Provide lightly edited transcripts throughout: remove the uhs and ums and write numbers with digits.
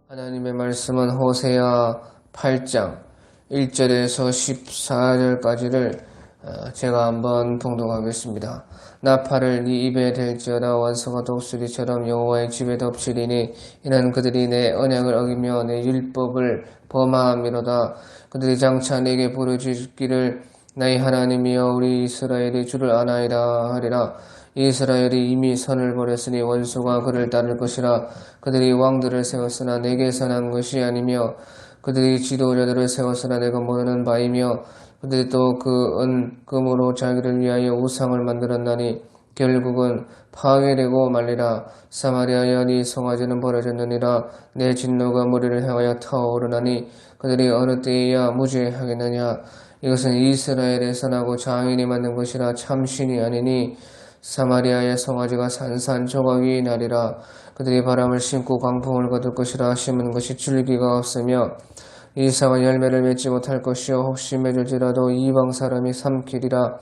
하나님의 말씀은 호세아 8장 1절에서 14절까지를 제가 한번 봉독하겠습니다. 나팔을 네 입에 댈지어다 원수가 독수리처럼 여호와의 집에 덮치리니 이는 그들이 내 언약을 어기며 내 율법을 범하함이로다. 그들이 장차 내게 부르짖기를 나의 하나님이여 우리 이스라엘이 주를 아나이다 하리라. 이스라엘이 이미 선을 버렸으니 원수가 그를 따를 것이라. 그들이 왕들을 세웠으나 내게서 난 것이 아니며 그들이 지도자들을 세웠으나 내가 모르는 바이며 그들이 또 그 은금으로 자기를 위하여 우상을 만들었나니 결국은 파괴되고 말리라. 사마리아여 네 송아지는 벌어졌느니라. 내 진노가 무리를 향하여 타오르나니 그들이 어느 때에야 무죄하겠느냐. 이것은 이스라엘에 선하고 장인이 만든 것이라 참신이 아니니 사마리아의 송아지가 산산조각 위에 나리라. 그들이 바람을 심고 광풍을 거둘 것이라. 심은 것이 줄기가 없으며 이삭은 열매를 맺지 못할 것이요 혹시 맺을지라도 이방 사람이 삼키리라.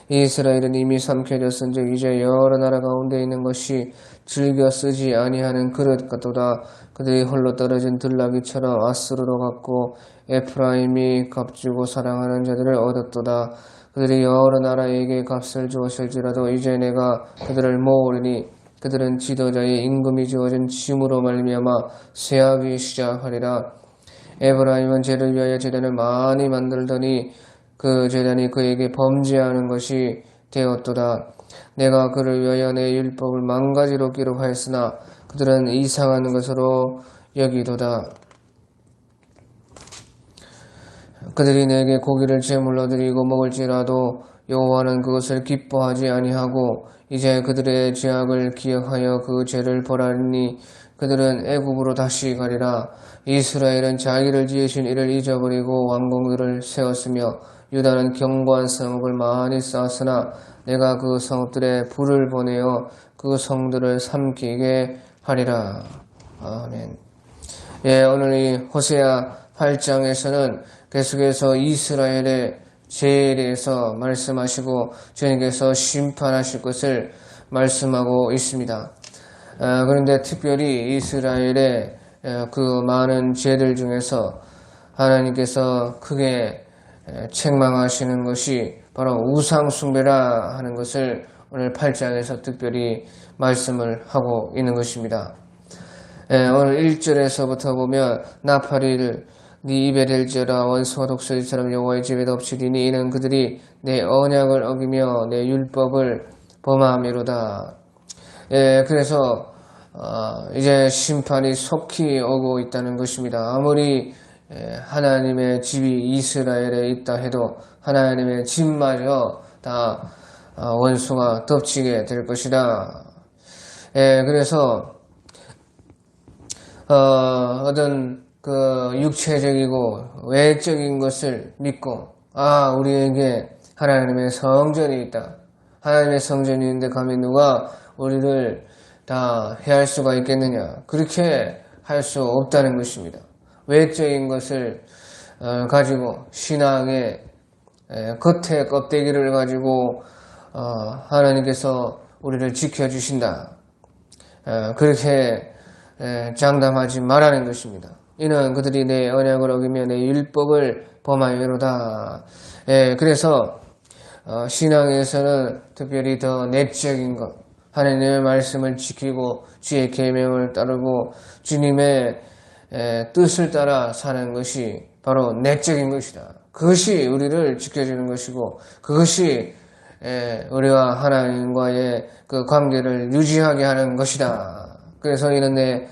이스라엘은 이미 삼켜졌은즉 이제 여러 나라 가운데 있는 것이 즐겨 쓰지 아니하는 그릇 같도다. 그들이 홀로 떨어진 들나귀처럼 아수르로 갔고 에프라임이 값주고 사랑하는 자들을 얻었도다. 그들이 여러 나라에게 값을 주었을지라도 이제 내가 그들을 모으리니 그들은 지도자의 임금이 주어진 짐으로 말미암아 쇠하기 시작하리라. 에브라임은 죄를 위하여 제단을 많이 만들더니 그 제단이 그에게 범죄하는 것이 되었도다. 내가 그를 위하여 내 율법을 망가지로 기록하였으나 그들은 이상한 것으로 여기도다. 그들이 내게 고기를 제물로 드리고 먹을지라도 여호와는 그것을 기뻐하지 아니하고 이제 그들의 죄악을 기억하여 그 죄를 벌하리니 그들은 애굽으로 다시 가리라. 이스라엘은 자기를 지으신 이를 잊어버리고 왕궁들을 세웠으며 유다는 견고한 성읍을 많이 쌓았으나 내가 그 성읍들에 불을 보내어 그 성들을 삼키게 하리라. 아멘. 오늘 이 호세아 8장에서는 계속해서 이스라엘의 죄에 대해서 말씀하시고 주님께서 심판하실 것을 말씀하고 있습니다. 그런데 특별히 이스라엘의 그 많은 죄들 중에서 하나님께서 크게 책망하시는 것이 바로 우상숭배라 하는 것을 오늘 8장에서 특별히 말씀을 하고 있는 것입니다. 오늘 1절에서부터 보면 나팔이를 네 입에 댈지어다 원수가 독수리처럼 여호와의 집에 덮치리니 이는 그들이 내 언약을 어기며 내 율법을 범함이로다. 그래서 이제 심판이 속히 오고 있다는 것입니다. 아무리 하나님의 집이 이스라엘에 있다 해도 하나님의 집마저 다 원수가 덮치게 될 것이다. 그래서 어떤 그 육체적이고 외적인 것을 믿고 우리에게 하나님의 성전이 있다. 하나님의 성전이 있는데 감히 누가 우리를 다 해할 수가 있겠느냐. 그렇게 할 수 없다는 것입니다. 외적인 것을 가지고 신앙의 겉에 껍데기를 가지고 하나님께서 우리를 지켜주신다. 그렇게 장담하지 말라는 것입니다. 이는 그들이 내 언약을 어기며 내 율법을 범하여로다. 그래서 신앙에서는 특별히 더 내적인 것, 하나님의 말씀을 지키고 주의 계명을 따르고 주님의 뜻을 따라 사는 것이 바로 내적인 것이다. 그것이 우리를 지켜주는 것이고 그것이 우리와 하나님과의 그 관계를 유지하게 하는 것이다. 그래서 이는 내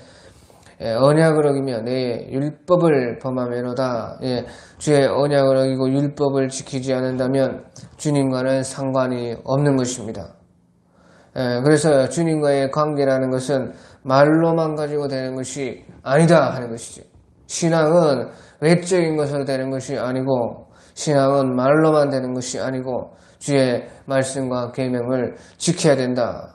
언약을 어기며 내 율법을 범하매로다. 주의 언약을 어기고 율법을 지키지 않는다면 주님과는 상관이 없는 것입니다. 그래서 주님과의 관계라는 것은 말로만 가지고 되는 것이 아니다 하는 것이죠. 신앙은 외적인 것으로 되는 것이 아니고 신앙은 말로만 되는 것이 아니고 주의 말씀과 계명을 지켜야 된다.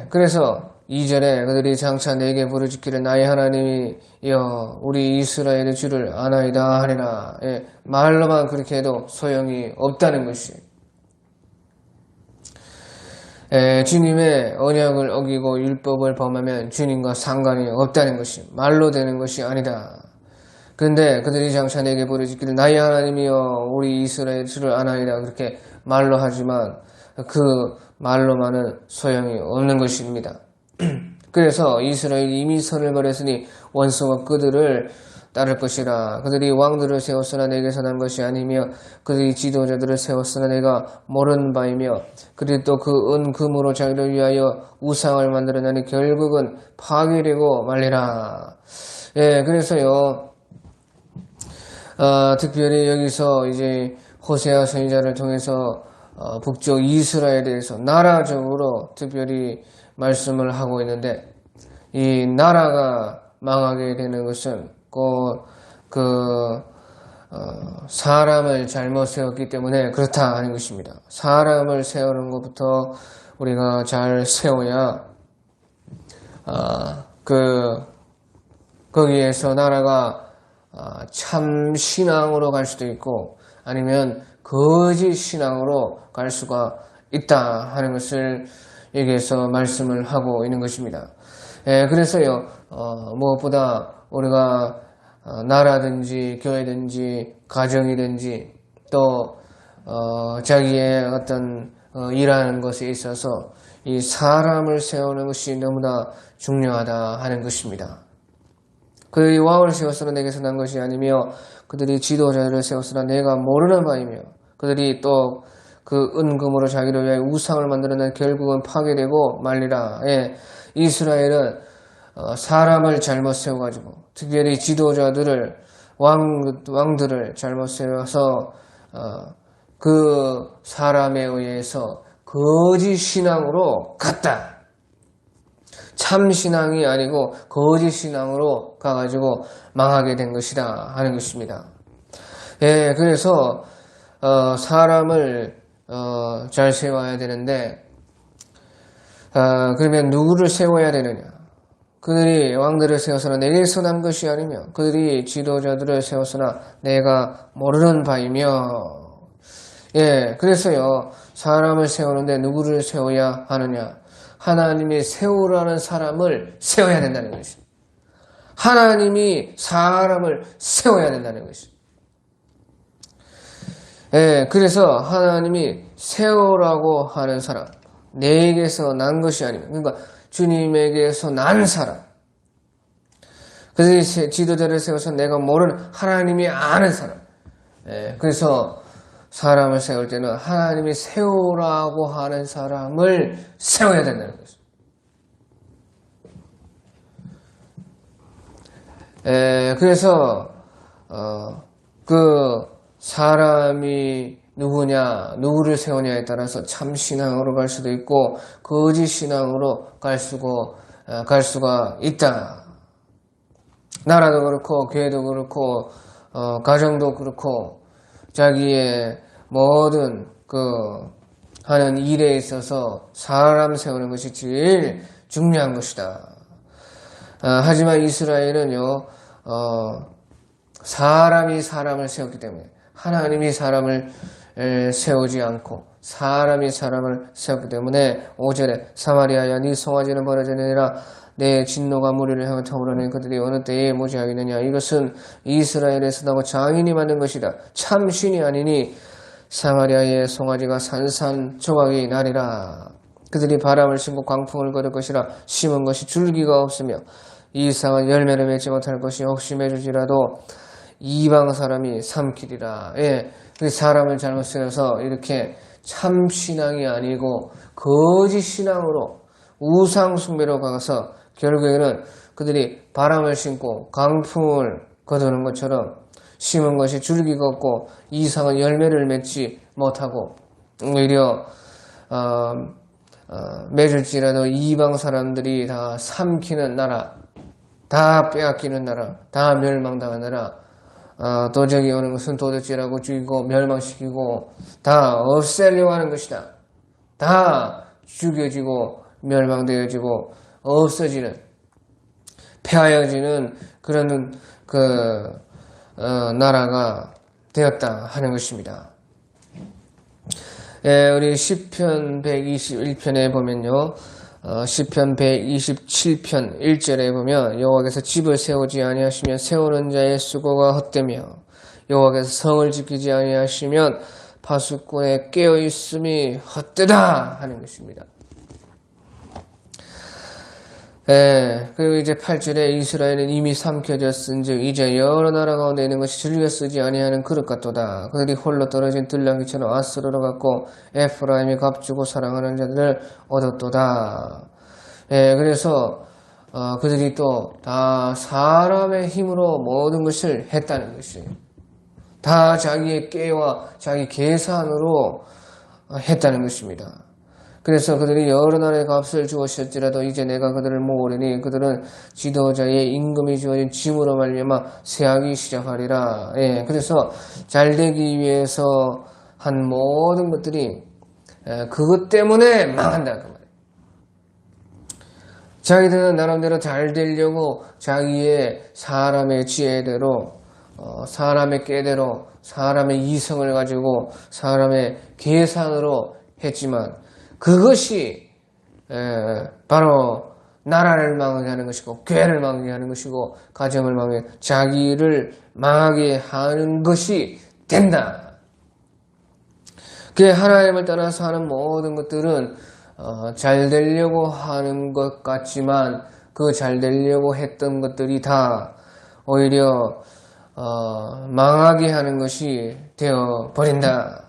그래서 2절에 그들이 장차 내게 부르짖기를 나의 하나님이여 우리 이스라엘의 주를 아나이다 하리라. 예, 말로만 그렇게 해도 소용이 없다는 것이. 주님의 언약을 어기고 율법을 범하면 주님과 상관이 없다는 것이 말로 되는 것이 아니다. 그런데 그들이 장차 내게 부르짖기를 나의 하나님이여 우리 이스라엘 주를 아나이다 그렇게 말로 하지만 그 말로만은 소용이 없는 것입니다. 그래서 이스라엘이 이미 선을 버렸으니 원수가 그들을 따를 것이라. 그들이 왕들을 세웠으나 내게서 난 것이 아니며 그들이 지도자들을 세웠으나 내가 모르는 바이며 그들이 또 그 은금으로 자기를 위하여 우상을 만들어내니 결국은 파괴되고 말리라. 예, 그래서요 특별히 여기서 이제 호세아 선지자를 통해서 북쪽 이스라엘에 대해서 나라적으로 특별히 말씀을 하고 있는데 이 나라가 망하게 되는 것은 꼭 사람을 잘못 세웠기 때문에 그렇다 하는 것입니다. 사람을 세우는 것부터 우리가 잘 세워야 거기에서 나라가 참 신앙으로 갈 수도 있고 아니면 거짓 신앙으로 갈 수가 있다 하는 것을 여기에서 말씀을 하고 있는 것입니다. 그래서요 무엇보다 우리가 나라든지 교회든지 가정이든지 또 자기의 어떤 일하는 것에 있어서 이 사람을 세우는 것이 너무나 중요하다 하는 것입니다. 그들이 왕을 세웠으나 내게서 난 것이 아니며 그들이 지도자를 세웠으나 내가 모르는 바이며 그들이 또 그 은금으로 자기를 위하여 우상을 만들어낸 결국은 파괴되고 말리라. 예, 이스라엘은 사람을 잘못 세워가지고 특별히 지도자들을 왕들을 잘못 세워서 그 사람에 의해서 거짓 신앙으로 갔다. 참 신앙이 아니고 거짓 신앙으로 가가지고 망하게 된 것이다 하는 것입니다. 예, 그래서 사람을 잘 세워야 되는데 그러면 누구를 세워야 되느냐? 그들이 왕들을 세웠으나 내게서 난 것이 아니며 그들이 지도자들을 세웠으나 내가 모르는 바이며. 예, 그래서요 사람을 세우는데 누구를 세워야 하느냐? 하나님이 세우라는 사람을 세워야 된다는 것입니다. 하나님이 사람을 세워야 된다는 것입니다. 예, 그래서 하나님이 세우라고 하는 사람, 내게서 난 것이 아니면, 그러니까 주님에게서 난 사람, 그들이 지도자를 세워서 내가 모르는 하나님이 아는 사람. 예, 그래서 사람을 세울 때는 하나님이 세우라고 하는 사람을 세워야 된다는 것입니다. 그래서 그 사람이 누구를 세우냐에 따라서 참 신앙으로 갈 수도 있고 거짓 신앙으로 갈 수가 있다. 나라도 그렇고 교회도 그렇고 가정도 그렇고 자기의 모든 하는 일에 있어서 사람 세우는 것이 제일 중요한 것이다. 하지만 이스라엘은요 사람이 사람을 세웠기 때문에 하나님이 사람을 세우지 않고 사람이 사람을 세웠기 때문에 5절에 사마리아야 네 송아지는 버려지느니라 내 진노가 무리를 향해 타오르는 그들이 어느 때에 모지하겠느냐. 이것은 이스라엘에서 나고 장인이 만든 것이다. 참 신이 아니니 사마리아의 송아지가 산산조각이 나리라. 그들이 바람을 심고 광풍을 걸을 것이라. 심은 것이 줄기가 없으며 이상한 열매를 맺지 못할 것이 혹시 맺을지라도 이방 사람이 삼키리라. 예, 사람을 잘못 세워서 이렇게 참 신앙이 아니고 거짓 신앙으로 우상 숭배로 가서 결국에는 그들이 바람을 심고 강풍을 거두는 것처럼 심은 것이 줄기가 없고 이상한 열매를 맺지 못하고 오히려 맺을지라도 이방 사람들이 다 삼키는 나라, 다 빼앗기는 나라, 다 멸망당한 나라, 도적이 오는 것은 도둑질하고 죽이고 멸망시키고 다 없애려고 하는 것이다. 다 죽여지고 멸망되어지고 없어지는, 폐하여지는 그런 나라가 되었다 하는 것입니다. 우리 시편 121편에 보면요, 시편 127편 1절에 보면 여호와께서 집을 세우지 아니하시면 세우는 자의 수고가 헛되며 여호와께서 성을 지키지 아니하시면 파수꾼의 깨어있음이 헛되다 하는 것입니다. 그리고 이제 8절에 이스라엘은 이미 삼켜졌은즉 이제 여러 나라 가운데 있는 것이 즐겨 쓰지 아니하는 그릇 같도다. 그들이 홀로 떨어진 들나귀처럼 아스르러 갔고 에프라임이 값주고 사랑하는 자들을 얻었도다. 그래서 그들이 또 다 사람의 힘으로 모든 것을 했다는 것이에요. 다 자기의 깨와 자기 계산으로 했다는 것입니다. 그래서 그들이 여러 나라의 값을 주었을지라도 이제 내가 그들을 모으리니 그들은 지도자의 임금이 주어진 짐으로 말미암아 세하기 시작하리라. 그래서 잘되기 위해서 한 모든 것들이 그것 때문에 망한다 그 말이에요. 자기들은 나름대로 잘 되려고 자기의 사람의 지혜대로 사람의 깨대로 사람의 이성을 가지고 사람의 계산으로 했지만 그것이 바로 나라를 망하게 하는 것이고 교회를 망하게 하는 것이고 가정을 망하게 자기를 망하게 하는 것이 된다. 그 하나님을 떠나서 하는 모든 것들은 잘 되려고 하는 것 같지만 그 잘 되려고 했던 것들이 다 오히려 망하게 하는 것이 되어버린다.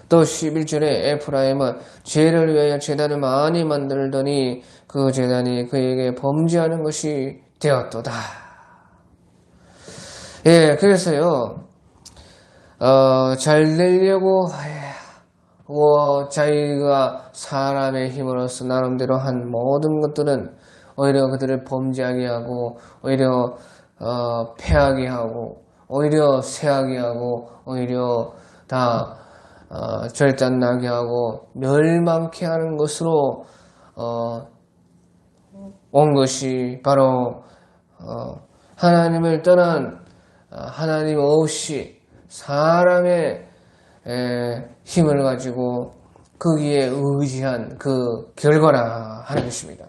또 11절에 에프라임은 죄를 위하여 제단을 많이 만들더니 그 제단이 그에게 범죄하는 것이 되었도다. 그래서요, 잘 되려고 자기가 사람의 힘으로써 나름대로 한 모든 것들은 오히려 그들을 범죄하게 하고 오히려 패하게 하고 오히려 쇠하게 하고 오히려 다 절단나게 하고 멸망케 하는 것으로 온 것이 바로 하나님을 떠난 하나님 없이 사람의 힘을 가지고 거기에 의지한 그 결과라 하는 것입니다.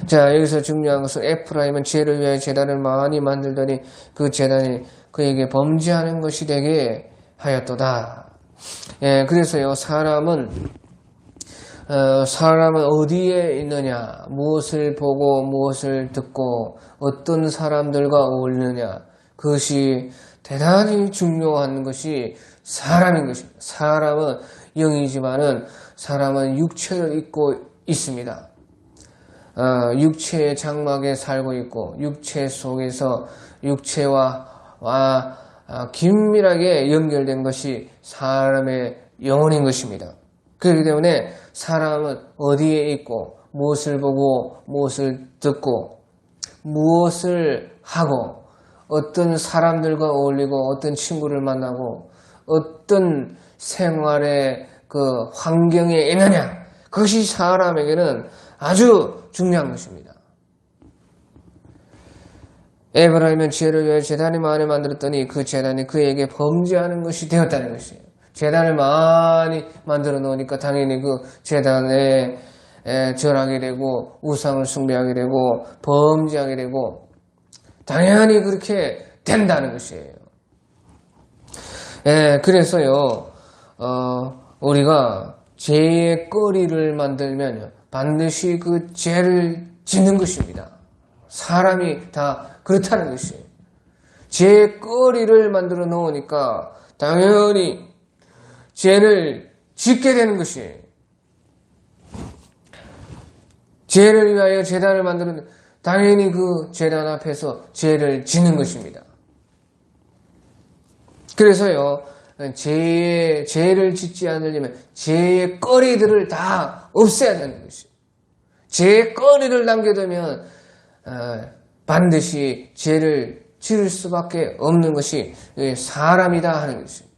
자, 여기서 중요한 것은 에프라임은 죄를 위하여 제단을 많이 만들더니 그 제단이 그에게 범죄하는 것이 되게 하였도다. 그래서요, 사람은 어디에 있느냐, 무엇을 보고 무엇을 듣고 어떤 사람들과 어울리느냐, 그것이 대단히 중요한 것이 사람인 것입니다. 사람은 영이지만은 사람은 육체를 입고 있습니다. 육체의 장막에 살고 있고 육체 속에서 육체와 긴밀하게 연결된 것이 사람의 영혼인 것입니다. 그렇기 때문에 사람은 어디에 있고 무엇을 보고 무엇을 듣고 무엇을 하고 어떤 사람들과 어울리고 어떤 친구를 만나고 어떤 생활의 그 환경에 있느냐, 그것이 사람에게는 아주 중요한 것입니다. 에브라임은 죄를 위하여 제단을 많이 만들었더니 그 제단이 그에게 범죄하는 것이 되었다는 것이에요. 제단을 많이 만들어 놓으니까 당연히 그 제단에 절하게 되고 우상을 숭배하게 되고 범죄하게 되고 당연히 그렇게 된다는 것이에요. 그래서요, 우리가 죄의 거리를 만들면 반드시 그 죄를 짓는 것입니다. 사람이 다 그렇다는 것이에요. 죄의 거리를 만들어 놓으니까 당연히 죄를 짓게 되는 것이에요. 죄를 위하여 제단을 만드는 당연히 그 제단 앞에서 죄를 짓는 것입니다. 그래서요, 죄를 짓지 않으려면 죄의 거리들을 다 없애야 되는 것이에요. 죄의 거리를 남겨두면 반드시 죄를 지을 수밖에 없는 것이 사람이다 하는 것이에요.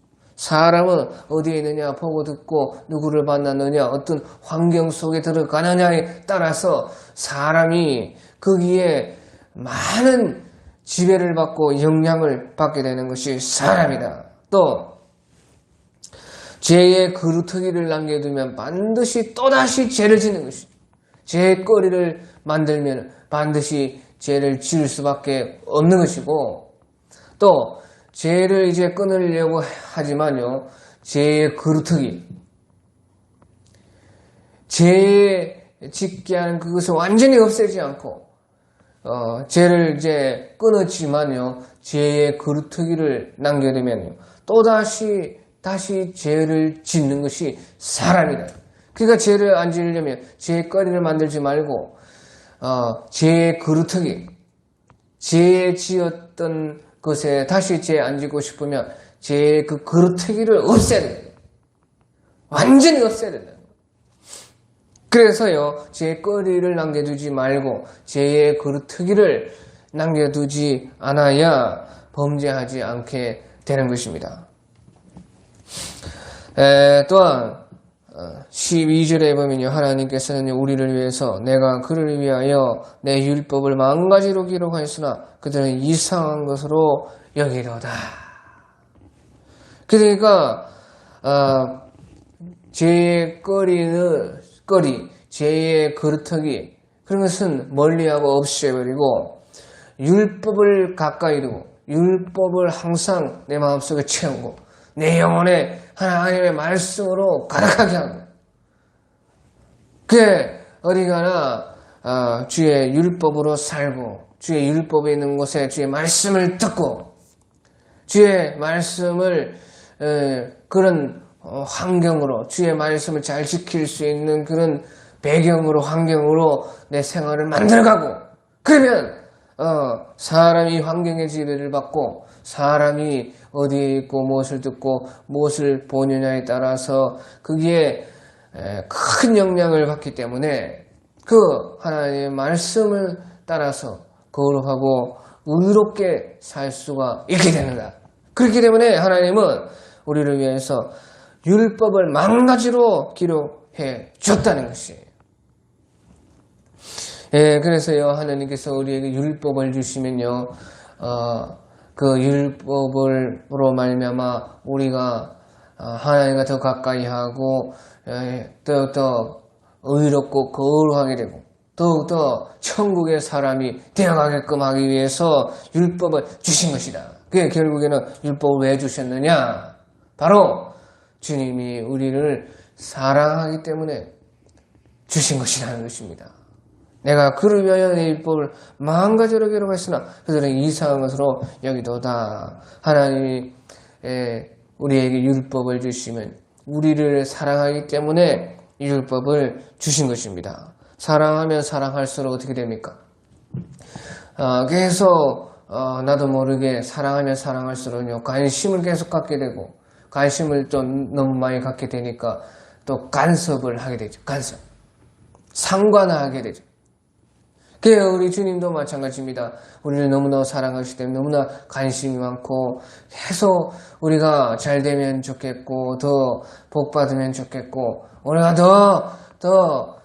사람은 어디에 있느냐, 보고 듣고 누구를 만나느냐, 어떤 환경 속에 들어가느냐에 따라서 사람이 거기에 많은 지배를 받고 영향을 받게 되는 것이 사람이다. 또 죄의 그루터기를 남겨두면 반드시 또다시 죄를 짓는 것이다. 죄거리를 만들면 반드시 죄를 지을 수밖에 없는 것이고, 또 죄를 이제 끊으려고 하지만요, 죄의 그루터기, 죄에 짓게 하는 그것을 완전히 없애지 않고 죄를 이제 끊었지만요, 죄의 그루터기를 남겨두면요, 다시 죄를 짓는 것이 사람이다. 그러니까 죄를 안 지으려면 죄거리를 만들지 말고 죄의 그루터기, 죄에 지었던 것에 다시 죄 안 짓고 싶으면 죄의 그 그루터기를 없애야 된다. 완전히 없애야 된다. 그래서요, 죄거리를 남겨두지 말고 죄의 그루터기를 남겨두지 않아야 범죄하지 않게 되는 것입니다. 또한 12절에 보면요, 하나님께서는 우리를 위해서 내가 그를 위하여 내 율법을 만가지로 기록하였으나 그들은 이상한 것으로 여기로다. 그러니까 죄의 거리, 죄의 그루터기, 그런 것은 멀리하고 없애버리고 율법을 가까이 두고 율법을 항상 내 마음속에 채우고 내 영혼에 하나님의 말씀으로 가득하게 하고, 그게 어디가나 주의 율법으로 살고 주의 율법에 있는 곳에 주의 말씀을 듣고 주의 말씀을 그런 환경으로, 주의 말씀을 잘 지킬 수 있는 그런 배경으로, 환경으로 내 생활을 만들어가고, 그러면 사람이 환경의 지배를 받고 사람이 어디에 있고 무엇을 듣고 무엇을 보느냐에 따라서 거기에 큰 영향을 받기 때문에 그 하나님의 말씀을 따라서 거룩하고 의롭게 살 수가 있게 됩니다. 그렇기 때문에 하나님은 우리를 위해서 율법을 만가지로 기록해 줬다는 것이에요. 그래서요, 하나님께서 우리에게 율법을 주시면요, 그 율법으로 말미암아 우리가 하나님과 더 가까이 하고 더욱더 의롭고 거룩하게 되고 더욱더 천국의 사람이 되어가게끔 하기 위해서 율법을 주신 것이다. 그게 결국에는 율법을 왜 주셨느냐? 바로 주님이 우리를 사랑하기 때문에 주신 것이라는 것입니다. 내가 그를 위하여 내 율법을 마음가지로 기록했으나 그들은 이상한 것으로 여기도다. 하나님이 우리에게 율법을 주시면 우리를 사랑하기 때문에 율법을 주신 것입니다. 사랑하면 사랑할수록 어떻게 됩니까? 계속 나도 모르게 사랑하면 사랑할수록 관심을 계속 갖게 되고, 관심을 좀 너무 많이 갖게 되니까 또 간섭을 하게 되죠. 간섭. 상관하게 되죠. 그게 우리 주님도 마찬가지입니다. 우리를 너무나 사랑하시기 때문에 너무나 관심이 많고 계속 우리가 잘 되면 좋겠고 더 복 받으면 좋겠고 우리가 더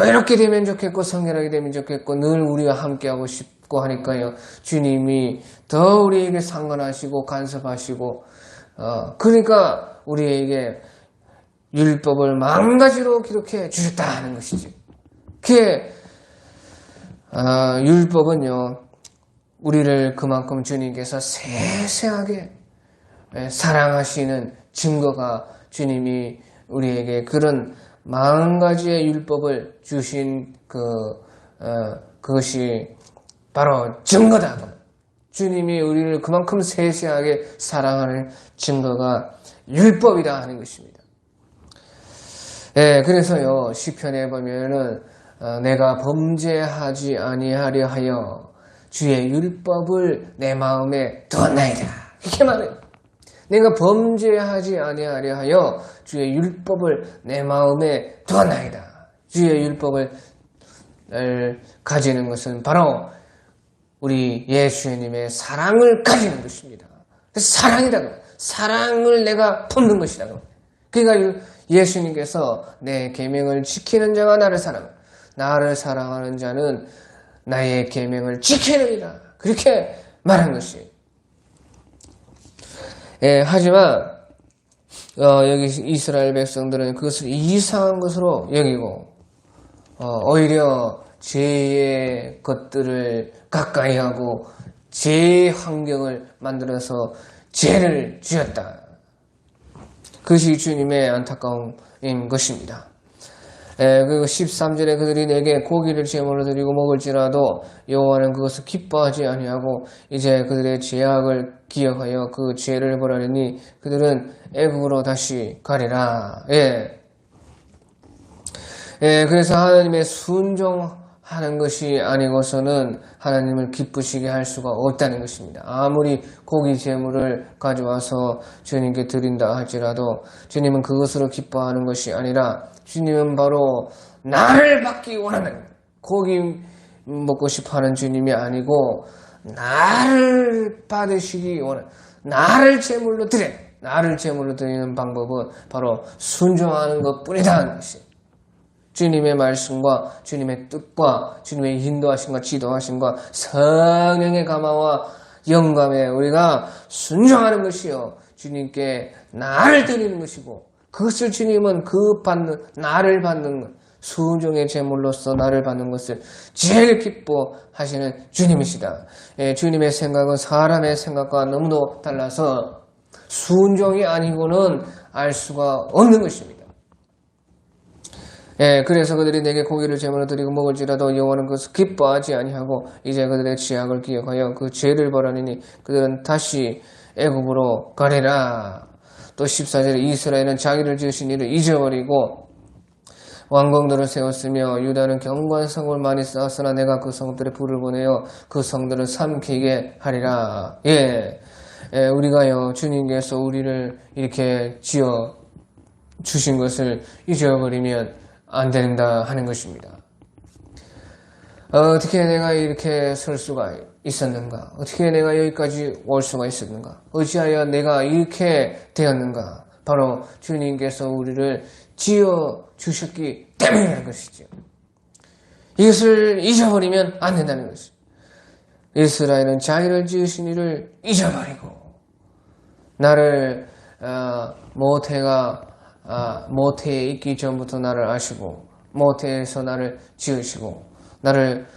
이렇게 되면 좋겠고 성결하게 되면 좋겠고 늘 우리와 함께하고 싶고 하니까요. 주님이 더 우리에게 상관하시고 간섭하시고 그러니까 우리에게 율법을 마음가지로 기록해 주셨다는 것이지. 그게 율법은요, 우리를 그만큼 주님께서 세세하게 사랑하시는 증거가 주님이 우리에게 그런 40가지의 율법을 주신 그것이 바로 증거다. 주님이 우리를 그만큼 세세하게 사랑하는 증거가 율법이다 하는 것입니다. 그래서요, 시편에 보면은 내가 범죄하지 아니하려 하여 주의 율법을 내 마음에 두었나이다. 이렇게 말해요. 내가 범죄하지 아니하려 하여 주의 율법을 내 마음에 두었나이다. 주의 율법을 가지는 것은 바로 우리 예수님의 사랑을 가지는 것입니다. 사랑이다. 사랑을 내가 품는 것이다. 그러니까 예수님께서 내 계명을 지키는 자가 나를 사랑한다. 나를 사랑하는 자는 나의 계명을 지키느니라. 그렇게 말한 것이. 예, 하지만 여기 이스라엘 백성들은 그것을 이상한 것으로 여기고 오히려 죄의 것들을 가까이 하고 죄의 환경을 만들어서 죄를 지었다. 그것이 주님의 안타까움인 것입니다. 그리고 13절에 그들이 내게 고기를 제물로 드리고 먹을지라도 여호와는 그것을 기뻐하지 아니하고 이제 그들의 죄악을 기억하여 그 죄를 벌하리니 그들은 애국으로 다시 가리라. 그래서 하나님의 순종하는 것이 아니고서는 하나님을 기쁘시게 할 수가 없다는 것입니다. 아무리 고기 제물을 가져와서 주님께 드린다 할지라도 주님은 그것으로 기뻐하는 것이 아니라 주님은 바로 나를 받기 원하는, 고기 먹고 싶어하는 주님이 아니고 나를 받으시기 원하는, 나를 제물로 드려. 나를 제물로 드리는 방법은 바로 순종하는 것뿐이다 하는 것이. 주님의 말씀과 주님의 뜻과 주님의 인도하심과 지도하심과 성령의 감화와 영감에 우리가 순종하는 것이요, 주님께 나를 드리는 것이고, 그것을 주님은 나를 받는 것, 순종의 제물로서 나를 받는 것을 제일 기뻐하시는 주님이시다. 주님의 생각은 사람의 생각과 너무도 달라서 순종이 아니고는 알 수가 없는 것입니다. 그래서 그들이 내게 고기를 제물로 드리고 먹을지라도 여호와는 그것을 기뻐하지 아니하고 이제 그들의 죄악을 기억하여 그 죄를 벌하니니 그들은 다시 애굽으로 가리라. 또 14절에 이스라엘은 자기를 지으신 이를 잊어버리고 왕궁들을 세웠으며 유다는 견고한 성을 많이 쌓았으나 내가 그 성들에 불을 보내어 그 성들을 삼키게 하리라. 우리가요, 주님께서 우리를 이렇게 지어 주신 것을 잊어버리면 안 된다 하는 것입니다. 어떻게 내가 이렇게 설 수가 있었는가? 어떻게 내가 여기까지 올 수가 있었는가? 어찌하여 내가 이렇게 되었는가? 바로 주님께서 우리를 지어 주셨기 때문이라는 것이죠. 이것을 잊어버리면 안 된다는 것이죠. 이스라엘은 자기를 지으신 이를 잊어버리고 나를 모태에 있기 전부터 나를 아시고 모태에서 나를 지으시고 나를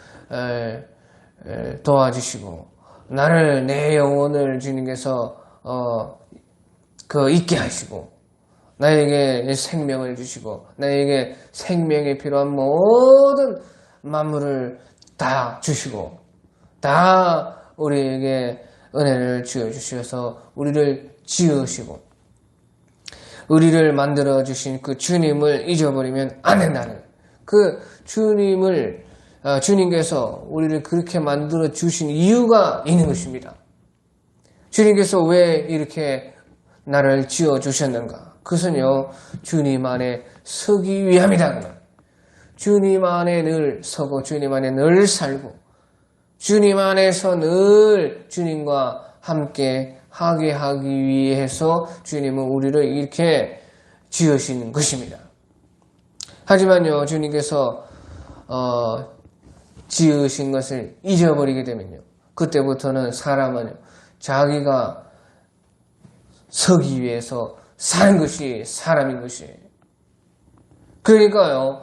도와주시고 나를 내 영혼을 주님께서 있게 하시고 나에게 생명을 주시고 나에게 생명에 필요한 모든 만물을 다 주시고 다 우리에게 은혜를 주셔서 우리를 지으시고 우리를 만들어주신 그 주님을 잊어버리면 안 된다는, 그 주님께서 우리를 그렇게 만들어주신 이유가 있는 것입니다. 주님께서 왜 이렇게 나를 지어주셨는가? 그것은요, 주님 안에 서기 위함이다. 주님 안에 늘 서고 주님 안에 늘 살고 주님 안에서 늘 주님과 함께 하게 하기 위해서 주님은 우리를 이렇게 지으신 것입니다. 하지만요, 주님께서 지으신 것을 잊어버리게 되면요, 그때부터는 사람은 자기가 서기 위해서 사는 것이 사람인 것이에요. 그러니까요,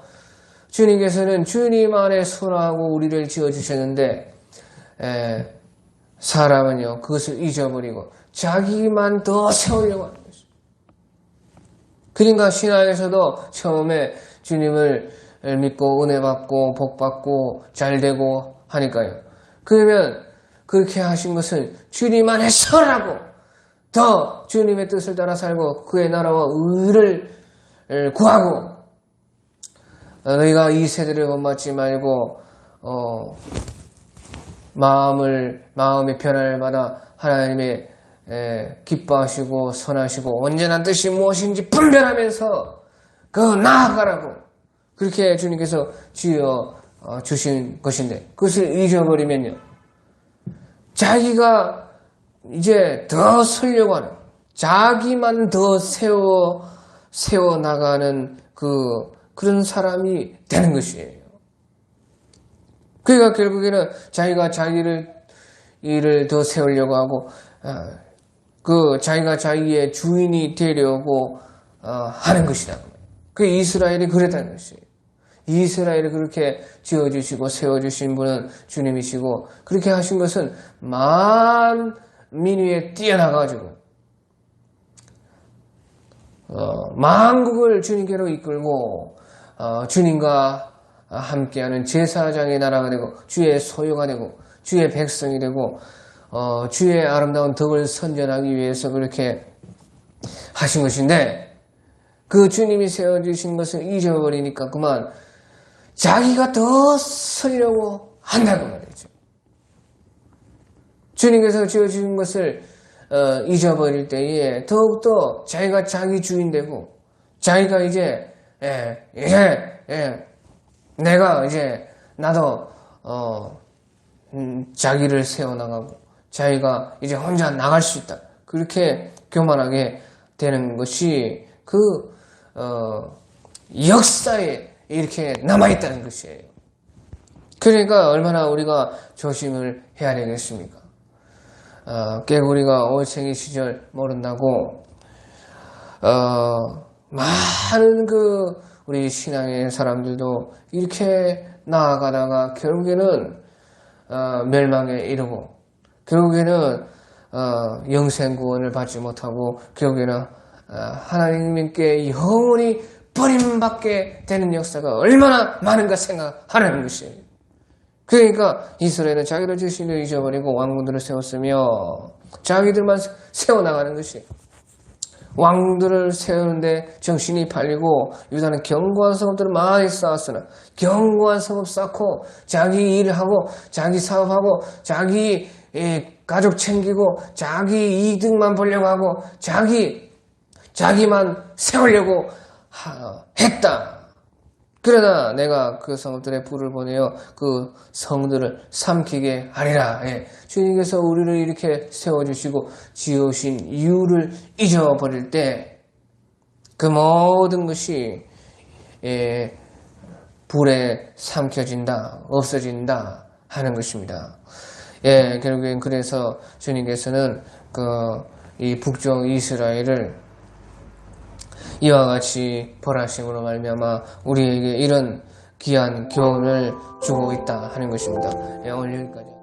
주님께서는 주님 안에 선하고 우리를 지어주셨는데 사람은요, 그것을 잊어버리고 자기만 더 세우려고 하는 것입니다. 그러니까 신앙에서도 처음에 주님을 믿고 은혜 받고 복 받고 잘 되고 하니까요. 그러면 그렇게 하신 것은 주님 안에 서라고, 더 주님의 뜻을 따라 살고 그의 나라와 의를 구하고, 너희가 이 세대를 본받지 말고 마음의 변화를 받아 하나님의 기뻐하시고 선하시고 온전한 뜻이 무엇인지 분별하면서 나아가라고, 그렇게 주님께서 지어 주신 것인데 그것을 잊어버리면요, 자기가 이제 더 살려고 하는, 자기만 더 세워 나가는 그런 사람이 되는 것이에요. 그러니까 결국에는 자기가 일을 더 세우려고 하고, 자기가 자기의 주인이 되려고 하는 것이다. 그 이스라엘이 그랬다는 것이에요. 이스라엘을 그렇게 지어주시고 세워주신 분은 주님이시고, 그렇게 하신 것은 만민 위에 뛰어나가지고 만국을 주님께로 이끌고 주님과 함께하는 제사장의 나라가 되고 주의 소유가 되고 주의 백성이 되고 주의 아름다운 덕을 선전하기 위해서 그렇게 하신 것인데, 그 주님이 세워주신 것을 잊어버리니까 그만 자기가 더 서려고 한다고 말이죠. 주님께서 지어주신 것을 잊어버릴 때에 더욱더 자기가 자기 주인 되고, 자기가 이제 내가 이제 나도 자기를 세워나가고 자기가 이제 혼자 나갈 수 있다, 그렇게 교만하게 되는 것이 역사에 이렇게 남아있다는 것이에요. 그러니까 얼마나 우리가 조심을 해야 되겠습니까? 깨구리가 올챙이 시절 모른다고 많은 우리 신앙의 사람들도 이렇게 나아가다가 결국에는 멸망에 이르고, 결국에는 영생 구원을 받지 못하고, 결국에는 하나님께 영원히 버림받게 되는 역사가 얼마나 많은가 생각하라는 것이에요. 그러니까 이스라엘은 자기를 주신을 잊어버리고 왕군들을 세웠으며 자기들만 세워나가는 것이, 왕들을 세우는데 정신이 팔리고, 유다는 견고한 성읍들을 많이 쌓았으나 견고한 성읍 쌓고 자기 일을 하고 자기 사업하고 자기 가족 챙기고 자기 이득만 보려고 하고 자기만 세우려고 했다. 그러나 내가 그 성읍들의 불을 보내어 그 성들을 삼키게 하리라. 주님께서 우리를 이렇게 세워주시고 지으신 이유를 잊어버릴 때 그 모든 것이 불에 삼켜진다, 없어진다 하는 것입니다. 결국엔 그래서 주님께서는 이 북쪽 이스라엘을 이와 같이 벌하심으로 말미암아 우리에게 이런 귀한 교훈을 주고 있다 하는 것입니다. 오늘 여기까지.